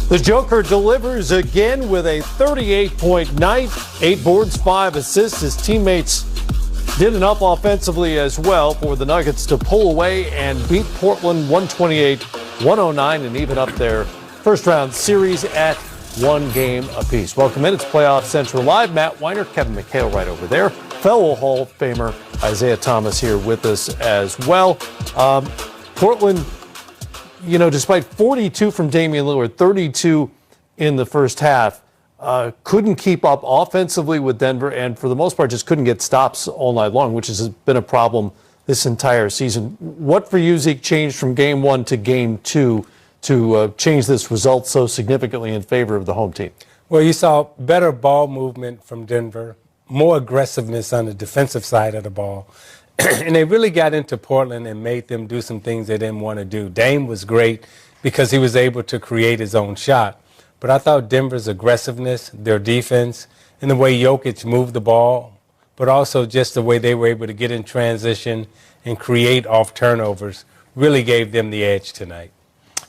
The Joker delivers again with a 38-point night, 8 boards, 5 assists. His teammates did enough offensively as well for the Nuggets to pull away and beat Portland 128-109 and even up their first-round series at 1 game apiece. Welcome in. It's Playoff Central Live. Matt Weiner, Kevin McHale right over there. Fellow Hall of Famer Isiah Thomas here with us as well. Portland, you know, despite 42 from Damian Lillard, 32 in the first half, couldn't keep up offensively with Denver and for the most part just couldn't get stops all night long, which has been a problem this entire season. What for you, Zeke, changed from game 1 to game 2 to change this result so significantly in favor of the home team? Well, you saw better ball movement from Denver, more aggressiveness on the defensive side of the ball. And they really got into Portland and made them do some things they didn't want to do. Dame was great because he was able to create his own shot. But I thought Denver's aggressiveness, their defense, and the way Jokic moved the ball, but also just the way they were able to get in transition and create off turnovers really gave them the edge tonight.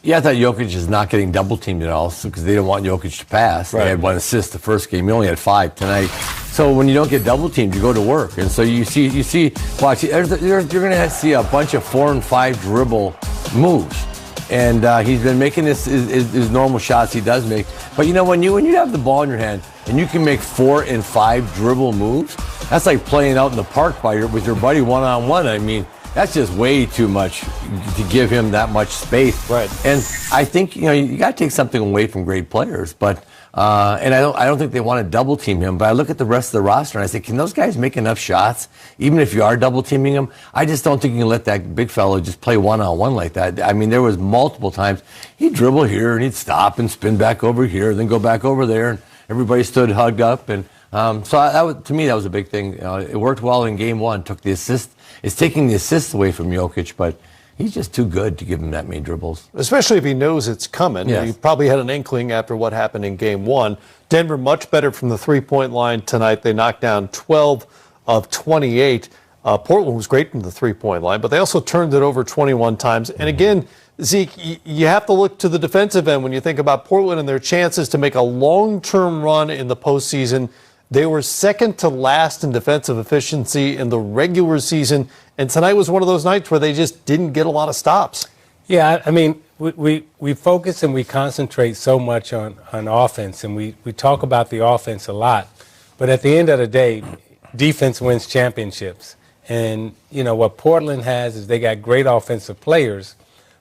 Yeah, I thought Jokic is not getting double-teamed at all because they didn't want Jokic to pass. Right. They had 1 assist the first game. He only had 5 tonight. So when you don't get double-teamed, you go to work. And so you see, watch, you're going to see a bunch of 4 and 5 dribble moves. And he's been making his normal shots he does make. But, you know, when you have the ball in your hand and you can make 4 and 5 dribble moves, that's like playing out in the park with your buddy one-on-one. I mean, that's just way too much to give him that much space. Right. And I think, you know, you got to take something away from great players. But and I don't think they want to double team him. But I look at the rest of the roster and I say, can those guys make enough shots, even if you are double teaming him? I just don't think you can let that big fellow just play one-on-one like that. I mean, there was multiple times he'd dribble here and he'd stop and spin back over here, then go back over there, and everybody stood hugged up. And to me, that was a big thing. It worked well in game 1. Took the assist. It's taking the assists away from Jokic, but he's just too good to give him that many dribbles. Especially if he knows it's coming. Yes. He probably had an inkling after what happened in game 1. Denver much better from the three-point line tonight. They knocked down 12 of 28. Portland was great from the three-point line, but they also turned it over 21 times. And again, Zeke, you have to look to the defensive end when you think about Portland and their chances to make a long-term run in the postseason. They were second to last in defensive efficiency in the regular season, and tonight was one of those nights where they just didn't get a lot of stops. Yeah, I mean, we focus and we concentrate so much on offense, and we talk about the offense a lot. But at the end of the day, defense wins championships. And, you know, what Portland has is they got great offensive players,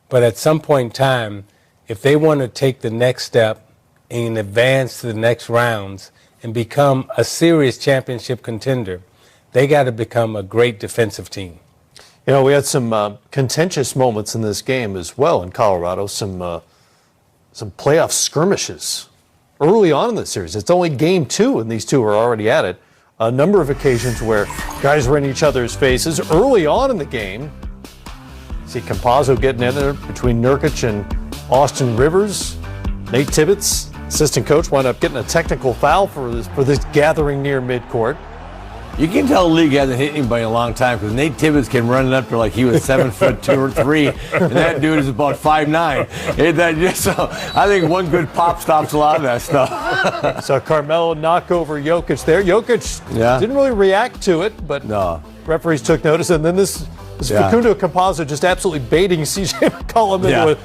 but at some point in time, if they want to take the next step and advance to the next rounds and become a serious championship contender, they got to become a great defensive team. You know, we had some contentious moments in this game as well in Colorado, some playoff skirmishes early on in the series. It's only game 2, and these two are already at it. A number of occasions where guys were in each other's faces early on in the game. See Campazzo getting in there between Nurkic and Austin Rivers. Nate Tibbetts, assistant coach, wound up getting a technical foul for this gathering near midcourt. You can tell the league hasn't hit anybody in a long time because Nate Tibbetts can run it up to like he was 7'2" or 3, and that dude is about 5'9". So I think one good pop stops a lot of that stuff. So Carmelo knock over Jokic there. Jokic didn't really react to it, but referees took notice. And then this Facundo Campazzo just absolutely baiting C.J. McCollum into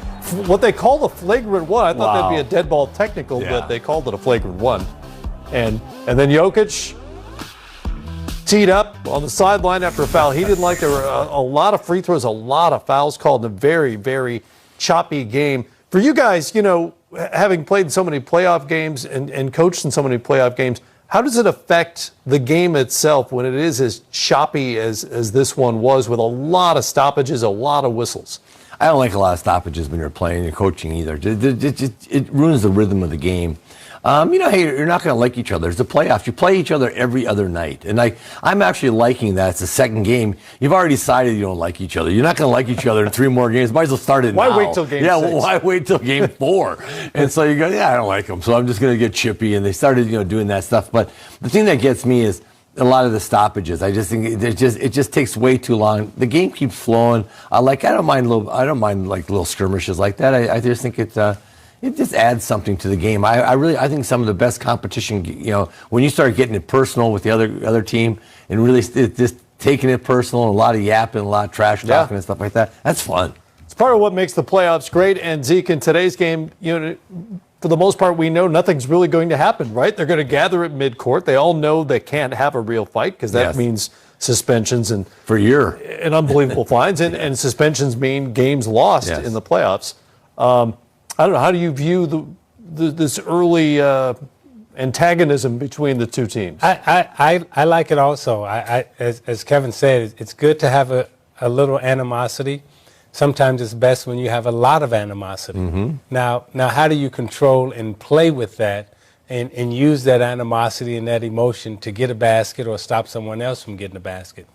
what they call a flagrant one. I thought that'd be a dead ball technical, but they called it a flagrant one. And then Jokic teed up on the sideline after a foul he didn't like. There were a lot of free throws, a lot of fouls called in a very, very choppy game. For you guys, you know, having played in so many playoff games and coached in so many playoff games, how does it affect the game itself when it is as choppy as this one was with a lot of stoppages, a lot of whistles? I don't like a lot of stoppages when you're playing and coaching either. It ruins the rhythm of the game. You know, hey, you're not going to like each other. It's the playoffs. You play each other every other night. And I'm actually liking that. It's the second game. You've already decided you don't like each other. You're not going to like each other in 3 more games. Might as well start it now. Why wait till game 6? Well, why wait till game 4? And so you go, I don't like them. So I'm just going to get chippy. And they started, doing that stuff. But the thing that gets me is a lot of the stoppages. I just think it just takes way too long. The game keeps flowing. I don't mind little skirmishes like that. I just think it just adds something to the game. I think some of the best competition, when you start getting it personal with the other team and really just taking it personal and a lot of yapping, a lot of trash talking and stuff like that, that's fun. It's part of what makes the playoffs great. And Zeke, in today's game, for the most part, we know nothing's really going to happen, right? They're going to gather at midcourt. They all know they can't have a real fight because that means suspensions and for a year and unbelievable fines. And suspensions mean games lost in the playoffs. I don't know. How do you view this early antagonism between the two teams? I like it also. As Kevin said, it's good to have a little animosity. Sometimes it's best when you have a lot of animosity. Mm-hmm. Now, how do you control and play with that and use that animosity and that emotion to get a basket or stop someone else from getting a basket?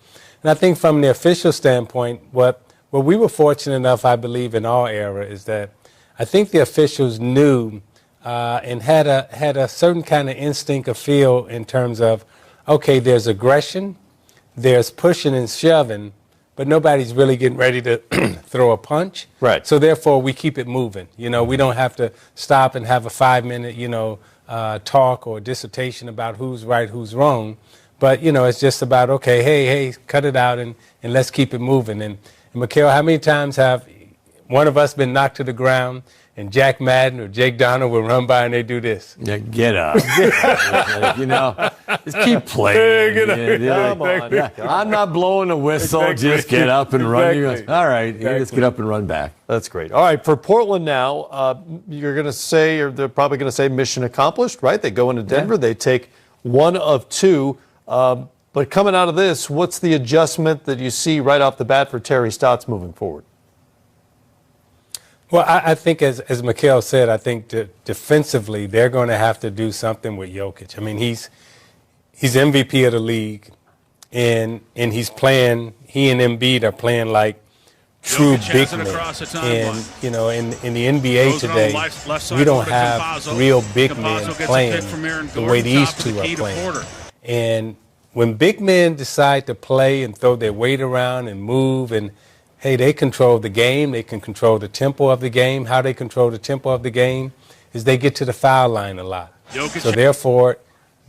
And I think from the official standpoint, what we were fortunate enough, I believe, in our era is that I think the officials knew and had a certain kind of instinct or feel in terms of, okay, there's aggression, there's pushing and shoving, but nobody's really getting ready to throw a punch. Right. So therefore, we keep it moving. We don't have to stop and have a 5-minute, talk or dissertation about who's right, who's wrong. But, it's just about, okay, hey, cut it out and let's keep it moving. And Mikhail, how many times have one of us been knocked to the ground and Jack Madden or Jake Donald will run by and they do this? Yeah, get up. Just keep playing. Come on. Yeah. I'm not blowing a whistle. Just get up and run. Exactly. All right, you just get up and run back. That's great. All right, for Portland now, you're going to say, or they're probably going to say mission accomplished, right? They go into Denver. They take one of two. But coming out of this, what's the adjustment that you see right off the bat for Terry Stotts moving forward? Well, I think, as Mikhail said, I think defensively they're going to have to do something with Jokic. I mean, he's MVP of the league, and he's playing. He and Embiid are playing like true big men. And in the NBA today, we don't have real big men playing the way these two are playing. And when big men decide to play and throw their weight around and move and hey, they control the game. They can control the tempo of the game. How they control the tempo of the game is they get to the foul line a lot. So therefore,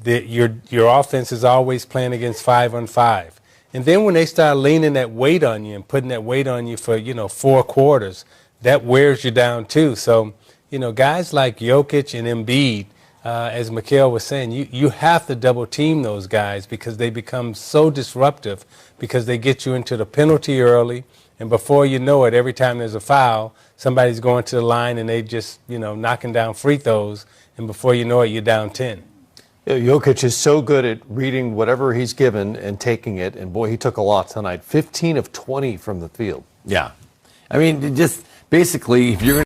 your offense is always playing against 5-on-5. And then when they start leaning that weight on you and putting that weight on you for 4 quarters, that wears you down too. So guys like Jokic and Embiid, as Mikhail was saying, you have to double team those guys because they become so disruptive because they get you into the penalty early. And before you know it, every time there's a foul, somebody's going to the line and they just, knocking down free throws. And before you know it, you're down 10. Jokic is so good at reading whatever he's given and taking it. And boy, he took a lot tonight. 15 of 20 from the field. Yeah. I mean, just basically, if you're going